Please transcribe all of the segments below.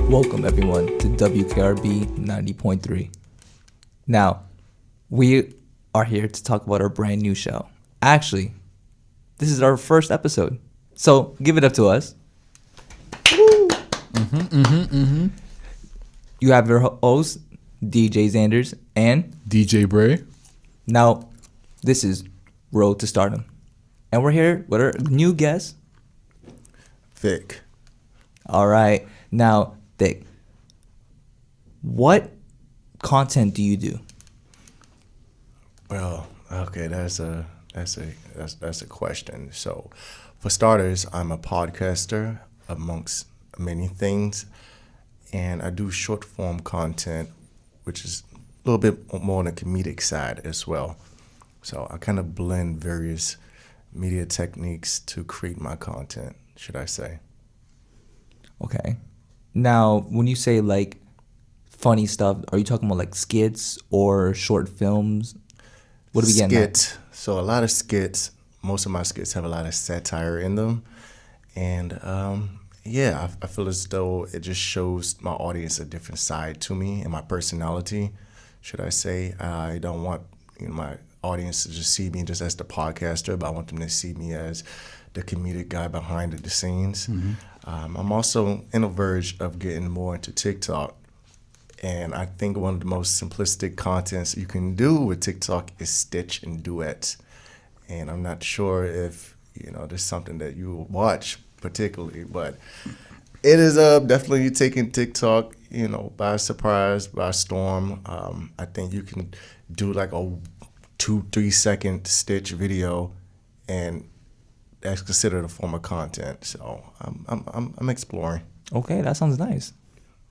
Welcome everyone to WKRB 90.3. Now, we are here to talk about our brand new show. Actually, this is our first episode, so give it up to us. Woo! You have your hosts, DJ Zander and DJ Brey. Now, this is Road to Stardom. And we're here with our new guest, Vic. All right. Now, Vic, what content do you do? Well, okay, that's a question. So, for starters, I'm a podcaster amongst many things, and I do short form content, which is a little bit more on the comedic side as well. So I kind of blend various media techniques to create my content, should I say. Okay. Now, when you say like funny stuff, are you talking about like skits or short films? What are we getting at? Skits. So a lot of skits. Most of my skits have a lot of satire in them, and I feel as though it just shows my audience a different side to me and my personality, should I say. I don't want my audience to just see me just as the podcaster, but I want them to see me as the comedic guy behind the scenes. Mm-hmm. I'm also in the verge of getting more into TikTok, and I think one of the most simplistic contents you can do with TikTok is stitch and duets. And I'm not sure if there's something that you watch particularly, but it is definitely taking TikTok by surprise, by storm. I think you can do like a 2-3 second stitch video, and that's considered a form of content. So I'm exploring. Okay, that sounds nice.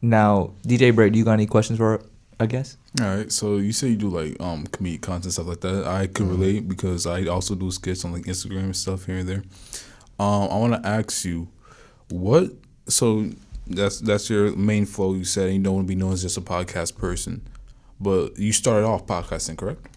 Now, DJ Brey, do you got any questions for our guest? All right, so you say you do like comedic content, stuff like that. I could relate because I also do skits on like Instagram and stuff here and there. I want to ask you, so that's your main flow, you said, and you don't want to be known as just a podcast person, but you started off podcasting, correct?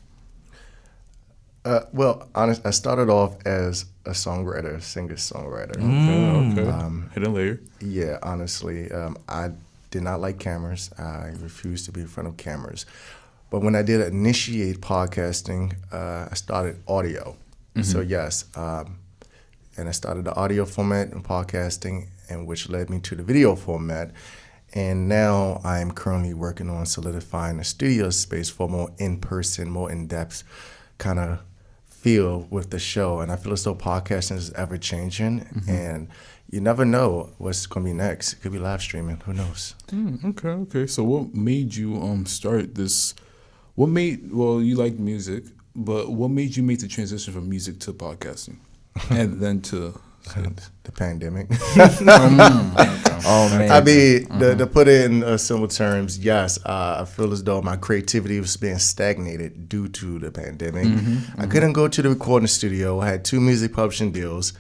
I started off as a songwriter, singer-songwriter. Okay. Hidden layer. Yeah, honestly, I did not like cameras. I refused to be in front of cameras. But when I did initiate podcasting, I started audio. Mm-hmm. So yes, and I started the audio format in podcasting, and which led me to the video format. And now I'm currently working on solidifying a studio space for more in-person, more in-depth kind of feel with the show. And I feel as though podcasting is ever-changing, and you never know what's going to be next. It could be live streaming. Who knows? Okay. So what made you start this? You like music, but what made you make the transition from music to podcasting? And then to the pandemic. Oh man! I mean, to put it in simple terms, yes, I feel as though my creativity was being stagnated due to the pandemic. I couldn't go to the recording studio. I had 2 music publishing deals,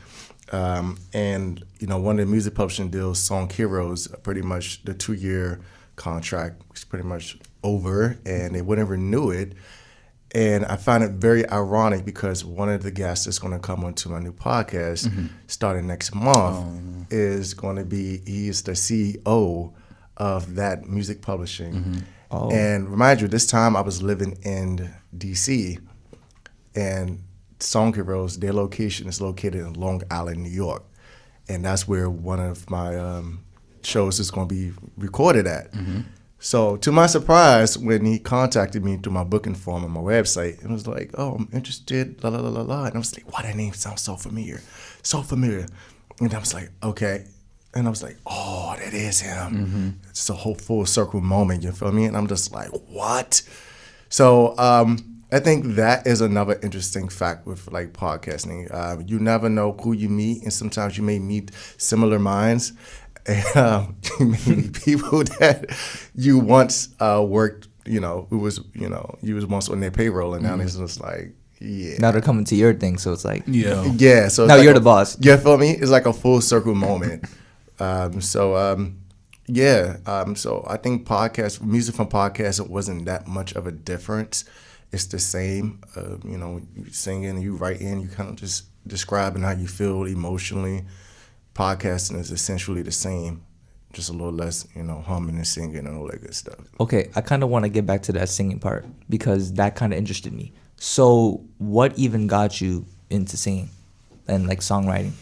and one of the music publishing deals, Song Heroes, pretty much the 2-year contract was pretty much over, and they wouldn't renew it. And I find it very ironic because one of the guests that's going to come onto my new podcast starting next month is going to be, he is the CEO of that music publishing. And remind you, this time I was living in D.C. and Song Heroes, their location is located in Long Island, New York. And that's where one of my shows is going to be recorded at. So to my surprise, when he contacted me through my booking form on my website, it was like, oh, I'm interested, la, la, la, la, la. And I was like, why that name sounds so familiar, so familiar. And I was like, okay. And I was like, oh, that is him. It's a whole full circle moment, you feel me? And I'm just like, what? So I think that is another interesting fact with like podcasting. You never know who you meet, and sometimes you may meet similar minds. People that you once worked, who was, you was once on their payroll, and now it's just like, yeah. Now they're coming to your thing, so it's like, yeah. So now you're the boss. You feel me? It's like a full circle moment. So I think music from podcasts, it wasn't that much of a difference. It's the same. You singing, you writing, you kind of just describing how you feel emotionally. Podcasting is essentially the same. just a little less, humming and singing and all that good stuff. Okay, I kind of want to get back to that singing part because that kind of interested me. So, what even got you into singing and like songwriting?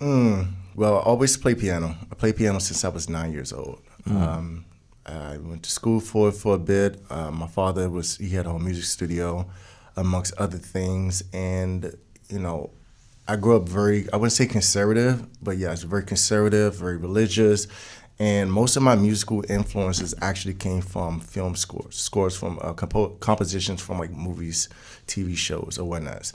Well, I always play piano. I played piano since I was 9 years old. I went to school for a bit. My father he had a home music studio, amongst other things, and I grew up I wouldn't say conservative, but yeah, it's very conservative, very religious. And most of my musical influences actually came from film scores from compositions from like movies, TV shows, or whatnot.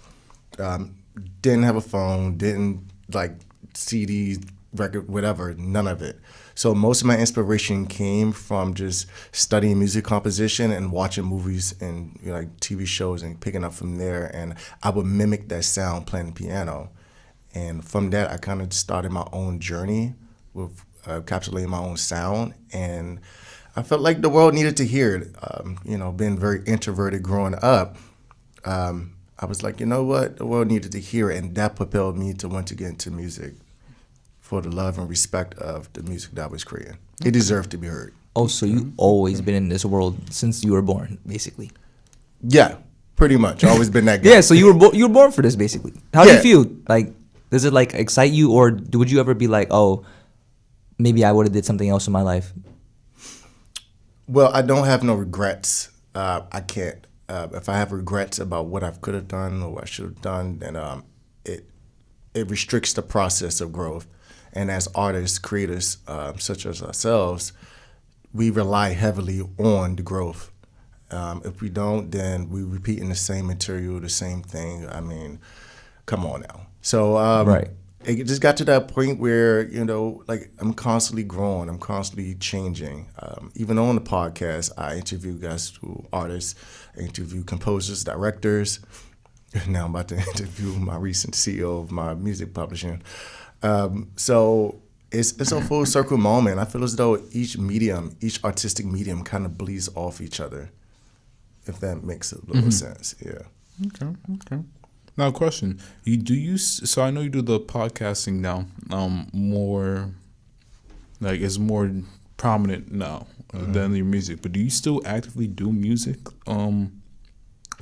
Didn't have a phone, didn't like CD, record, whatever, none of it. So most of my inspiration came from just studying music composition and watching movies and like TV shows and picking up from there. And I would mimic that sound playing piano. And from that, I kind of started my own journey with encapsulating my own sound, and I felt like the world needed to hear it. Being very introverted growing up, I was like, you know what, the world needed to hear it, and that propelled me to want to get into music for the love and respect of the music that I was creating. It deserved to be heard. Oh, so you've always been in this world since you were born, basically? Yeah, pretty much. Always been that guy. Yeah, so you were born for this, basically. How do you feel? Like, does it like excite you, or would you ever be like, oh, maybe I would have did something else in my life? Well, I don't have no regrets. I can't. If I have regrets about what I could have done or what I should have done, then it restricts the process of growth. And as artists, creators, such as ourselves, we rely heavily on the growth. If we don't, then we're repeating the same material, the same thing. I mean, come on now. So right. It just got to that point where, like I'm constantly growing, I'm constantly changing. Even on the podcast, I interview guests who artists, I interview composers, directors. Now I'm about to interview my recent CEO of my music publishing. So it's a full circle moment. I feel as though each artistic medium kind of bleeds off each other, if that makes a little sense. Yeah. Okay. Now, question: so I know you do the podcasting now, more like it's more prominent now than your music. But do you still actively do music, or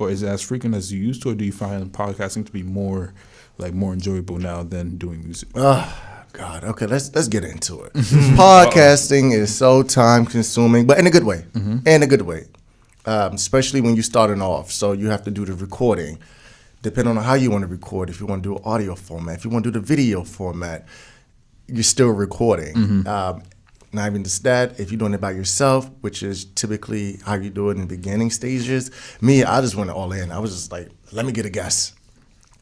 is it as frequent as you used to, or do you find podcasting to be more enjoyable now than doing music? God, okay, let's get into it. Podcasting is so time consuming, but in a good way. In a good way, especially when you're starting off. So you have to do the recording. Depending on how you want to record, if you want to do audio format, if you want to do the video format, you're still recording. Not even just that, if you're doing it by yourself, which is typically how you do it in the beginning stages. Me, I just went all in. I was just like, let me get a guest.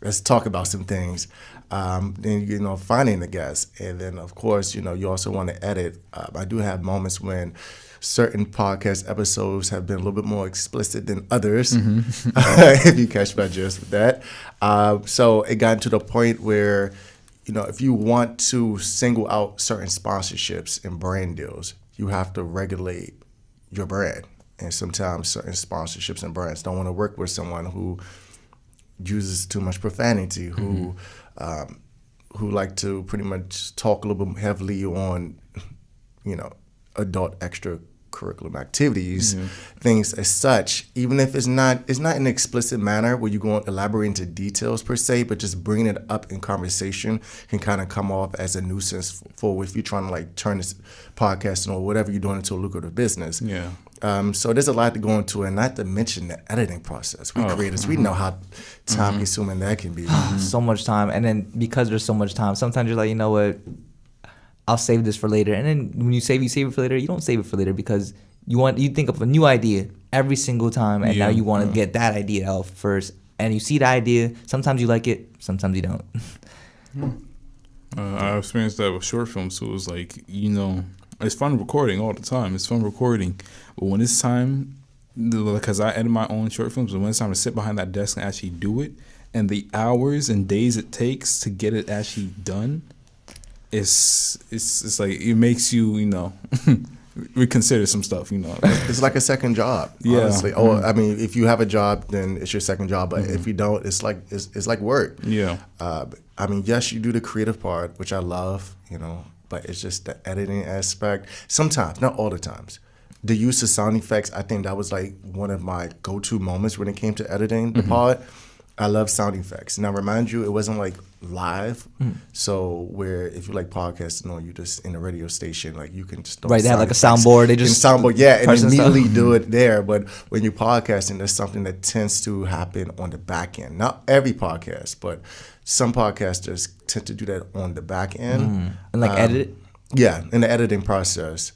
Let's talk about some things. Then, finding the guest. And then, of course, you also want to edit. I do have moments when certain podcast episodes have been a little bit more explicit than others, if you catch my gist with that. So it got to the point where, if you want to single out certain sponsorships and brand deals, you have to regulate your brand. And sometimes certain sponsorships and brands don't want to work with someone who uses too much profanity, who like to pretty much talk a little bit heavily on, adult extracurricular activities, things as such, even if it's not in an explicit manner where you go and elaborate into details per se, but just bringing it up in conversation can kind of come off as a nuisance for if you're trying to like turn this podcast or whatever you're doing into a lucrative business. Yeah. So there's a lot to go into, and not to mention the editing process. We creators, we know how time consuming that can be. So much time, and then because there's so much time, sometimes you're like, you know what, I'll save this for later. And then when you save it for later, you don't save it for later because you think of a new idea every single time, and now you want to get that idea out first. And you see the idea, sometimes you like it, sometimes you don't. I experienced that with short films, so it was like, it's fun recording all the time. It's fun recording. But when it's time, because I edit my own short films, but when it's time to sit behind that desk and actually do it, and the hours and days it takes to get it actually done, it's like it makes you reconsider some stuff. It's like a second job. Honestly. Or I mean, if you have a job, then it's your second job. But if you don't, it's like work. Yeah. I mean, yes, you do the creative part, which I love. but it's just the editing aspect. Sometimes, not all the times. The use of sound effects, I think that was like one of my go-to moments when it came to editing the pod. I love sound effects. Now, remind you, it wasn't like live. So where if you like podcasting or you just in a radio station, like you can just throw They have like a sound soundboard. They effects just in soundboard, yeah, and press and immediately stuff. do it there. But when you're podcasting, there's something that tends to happen on the back end. Not every podcast, but some podcasters tend to do that on the back end. And like edit it. Yeah, in the editing process.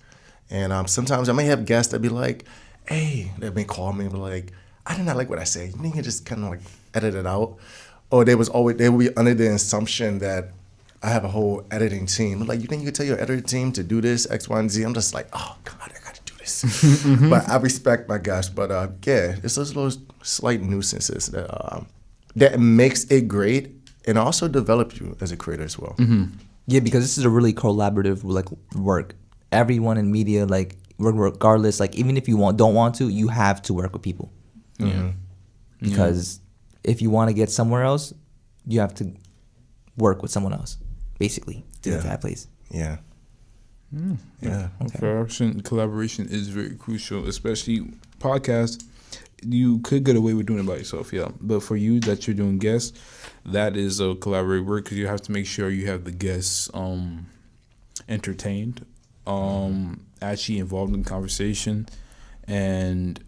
And sometimes I may have guests that be like, hey, they may call me and be like, I did not like what I say. You can just kind of like edit it out. Or they would be under the assumption that I have a whole editing team. Like, you think you could tell your editing team to do this, X, Y, and Z? I'm just like, oh, God, I got to do this. But I respect my guys. But yeah, it's those little slight nuisances that makes it great and also develop you as a creator as well. Yeah, because this is a really collaborative like work. Everyone in media, like regardless, like even if you don't want to, you have to work with people. Because if you want to get somewhere else, you have to work with someone else, basically, to get to that place. Yeah. Yeah. Collaboration is very crucial, especially podcasts. You could get away with doing it by yourself, yeah. But for you that you're doing guests, that is a collaborative work because you have to make sure you have the guests entertained, actually involved in conversation, and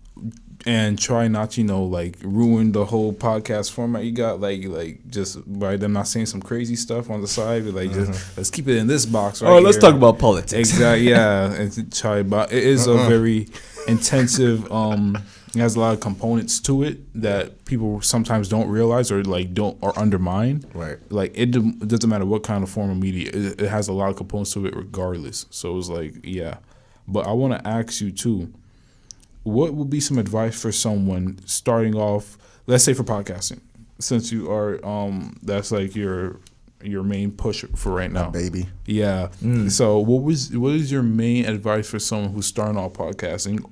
try not to, like ruin the whole podcast format you got, like just by them not saying some crazy stuff on the side, but like just let's keep it in this box. Right Let's talk about politics. Exactly, yeah. And try about it is a very intensive. It has a lot of components to it that people sometimes don't realize or undermine. Right. Like it doesn't matter what kind of form of media. It has a lot of components to it regardless. So it's like, yeah. But I want to ask you too, what would be some advice for someone starting off, let's say for podcasting, since you are that's like your main push for right now, baby. Yeah. So what is your main advice for someone who's starting off podcasting?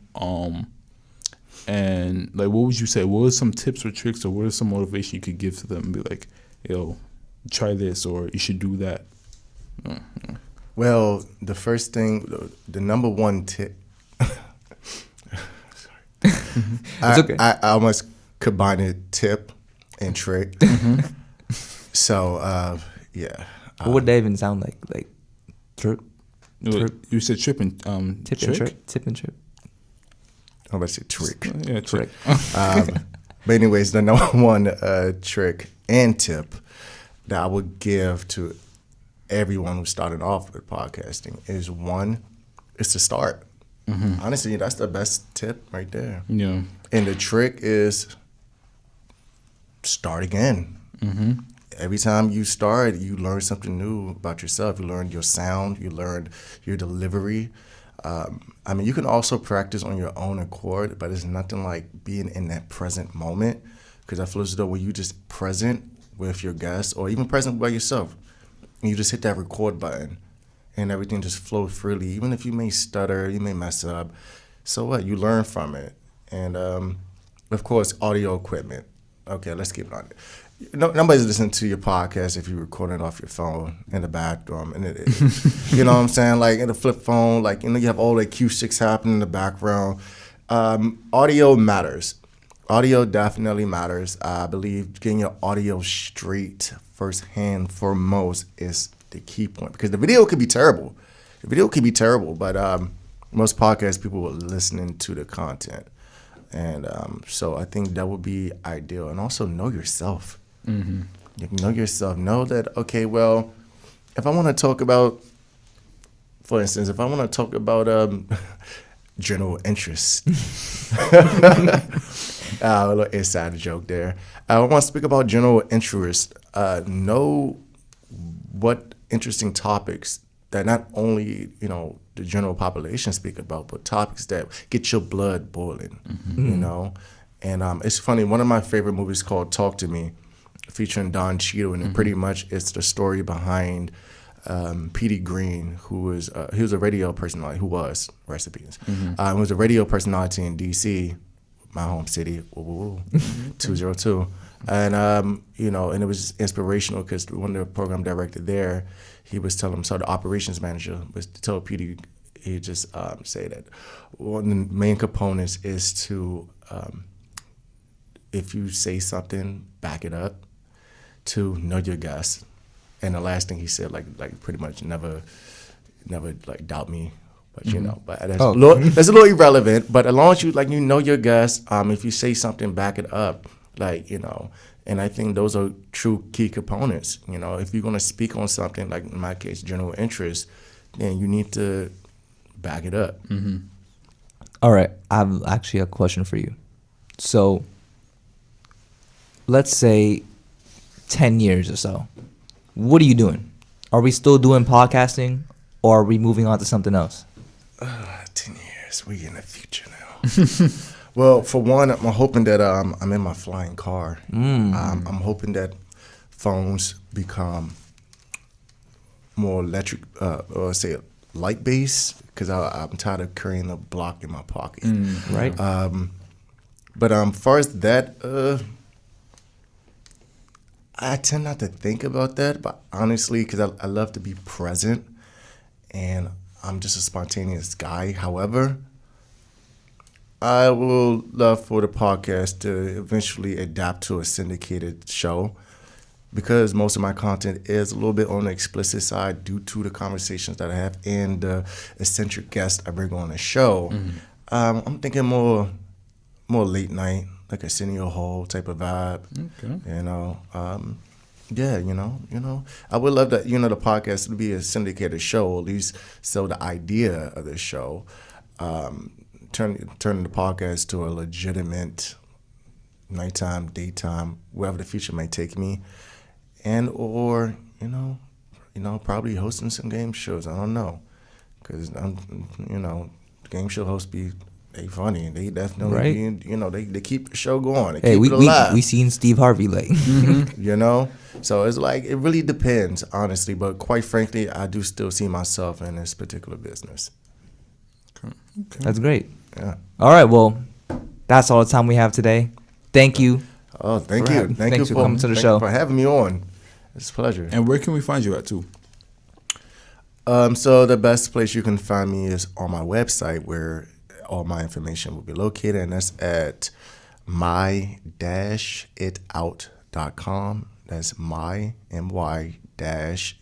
And like, what would you say? What are some tips or tricks, or what is some motivation you could give to them and be like, yo, try this, or you should do that? Well, the first thing, the number one tip. It's okay. I almost combined tip and trick. So, yeah. What would that even sound like? Like, trip? You said trip and Tip trick? and trip? Tip and trip. I'm about to say trick. Yeah, trick. But anyways, the number one trick and tip that I would give to everyone who's starting off with podcasting is to start. Honestly, that's the best tip right there. Yeah. And the trick is start again. Every time you start, you learn something new about yourself. You learn your sound. You learn your delivery. I mean, you can also practice on your own accord, but it's nothing like being in that present moment. Because I feel as though when you just present with your guests or even present by yourself, and you just hit that record button and everything just flows freely. Even if you may stutter, you may mess up, so what? You learn from it. And, of course, audio equipment. Okay, let's keep it on it. Nobody's listening to your podcast if you're recording off your phone in the bathroom. And you know what I'm saying? Like in the flip phone, like, you have all the acoustics happening in the background. Audio matters. Audio definitely matters. I believe getting your audio straight firsthand foremost is the key point. Because the video could be terrible. But most podcast people are listening to the content. And so I think that would be ideal. And also know yourself. You can know yourself. Know that, okay, well, if I want to talk about, for instance, general interest. A little inside joke there. I want to speak about general interest. Know what interesting topics that not only, the general population speak about, but topics that get your blood boiling, And it's funny, one of my favorite movies called Talk to Me, featuring Don Cheadle, and pretty much it's the story behind P.D. Green, he was a radio personality, rest in peace, was a radio personality in D.C., my home city, 202. And you know, and it was inspirational because one of the program director there, he was telling him, so the operations manager was to tell PD, he just say that one of the main components is to if you say something, back it up. To know your guests, and the last thing he said, like pretty much never like doubt me. But you know, but that's a little irrelevant. But as long as you you know your guests, if you say something, back it up, you know. And I think those are true key components. You know, if you're gonna speak on something, like in my case, general interest, then you need to back it up. Mm-hmm. All right, I have actually a question for you. So, let's say 10 years or so. What are you doing? Are we still doing podcasting, or are we moving on to something else? 10 years. We in the future now. Well, for one, I'm hoping that I'm in my flying car. I'm hoping that phones become more electric, or say light based, because I'm tired of carrying a block in my pocket. Right. But as far as that, I tend not to think about that, but honestly, because I love to be present, and I'm just a spontaneous guy. However, I will love for the podcast to eventually adapt to a syndicated show, because most of my content is a little bit on the explicit side due to the conversations that I have and the eccentric guests I bring on the show. I'm thinking more late night, like Arsenio Hall type of vibe. Okay. You know, yeah, you know, I would love that, you know, the podcast would be a syndicated show, at least so the idea of the show, turning the podcast to a legitimate nighttime, daytime, wherever the future may take me, and or you know, probably hosting some game shows. I don't know, because you know, game show hosts they funny, and they definitely you know, they keep the show going. They keep it alive. We seen Steve Harvey like you know, so it's like it really depends, honestly. But quite frankly, I do still see myself in this particular business. Okay. That's great. Yeah. All right, well, that's all the time we have today. Thank you. Oh, thank you. Thank you for coming to the show. For having me on. It's a pleasure. And where can we find you at too? So the best place you can find me is on my website, where all my information will be located, and that's at my-itout.com. That's my-dash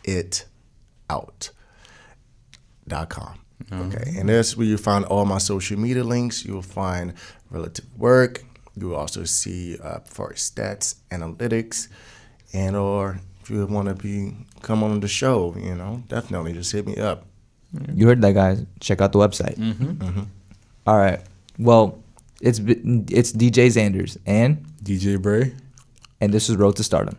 it-out.com. Okay, and that's where you find all my social media links. You will find relative work. You will also see for stats, analytics, and or if you want to come on the show, you know, definitely just hit me up. You heard that, guys. Check out the website. All right. Well, it's DJ Zanders and DJ Brey, this is Road to Stardom.